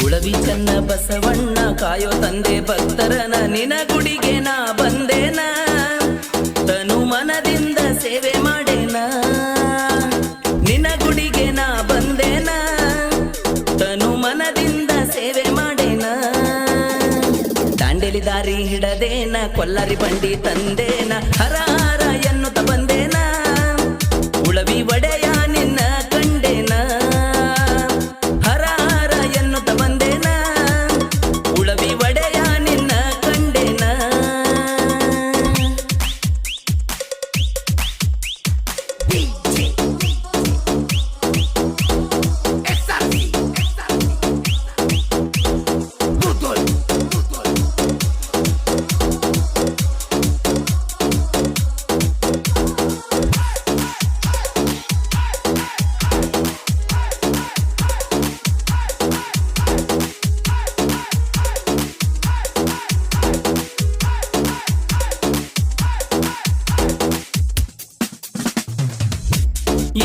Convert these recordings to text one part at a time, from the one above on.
ಉಳವಿ ಚನ್ನ ಬಸವಣ್ಣ ಕಾಯೋ ತಂದೆ ಭಕ್ತರನ ನಿನ ಗುಡಿಗೆ ನಾ ಬಂದೇನ ತನು ಮನದಿಂದ ಸೇವೆ ಮಾಡೇನ ನಿನ ಗುಡಿಗೆ ನಾ ಬಂದೇನ ತನು ಮನದಿಂದ ಸೇವೆ ಮಾಡೇನ ದಾಂಡೇಲಿ ದಾರಿ ಹಿಡದೇನ ಕೊಲ್ಲರಿ ಬಂಡಿ ತಂದೇನ ಹರ ಹರ ಎನ್ನುತ್ತ ಬಂದೇನ ಉಳವಿ ಒಡೆಯ ನಿನ್ನ ಕಂಡೇನ ಹರ ಹರ ಎನ್ನುತ್ತ ಬಂದೇನ ಉಳವಿ ಒಡೆಯ ನಿನ್ನ ಕಂಡೇನ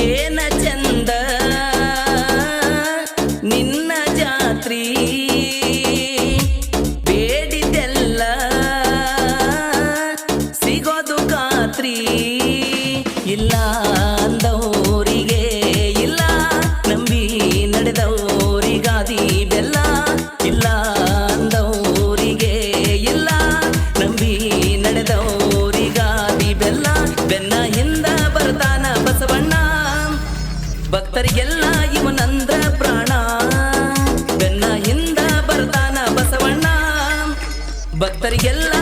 ಏನ ಚಂದ ನಿನ್ನ ಜಾತ್ರಿ ಬೇಡಿದೆಲ್ಲ ಸಿಗೋದು ಖಾತ್ರಿ ಇಲ್ಲ ಅಂದವರಿಗೆ ಇಲ್ಲ ನಂಬಿ ನಡೆದವರಿಗಾದಿ ಬೆಲ್ಲ ಇಲ್ಲ ಅಂದವರಿಗೆ ಇಲ್ಲ ನಂಬಿ ನಡೆದವರಿಗಾದಿ ಬೆಲ್ಲ ಬೆನ್ನ ಹಿಂದ ಬರ್ತಾನ ಬಸವಣ್ಣ ಭಕ್ತರಿಗೆಲ್ಲ ಇವನಂದ್ರ ಪ್ರಾಣ ಬೆನ್ನ ಹಿಂದ ಬರ್ತಾನ ಬಸವಣ್ಣ ಭಕ್ತರಿಗೆಲ್ಲ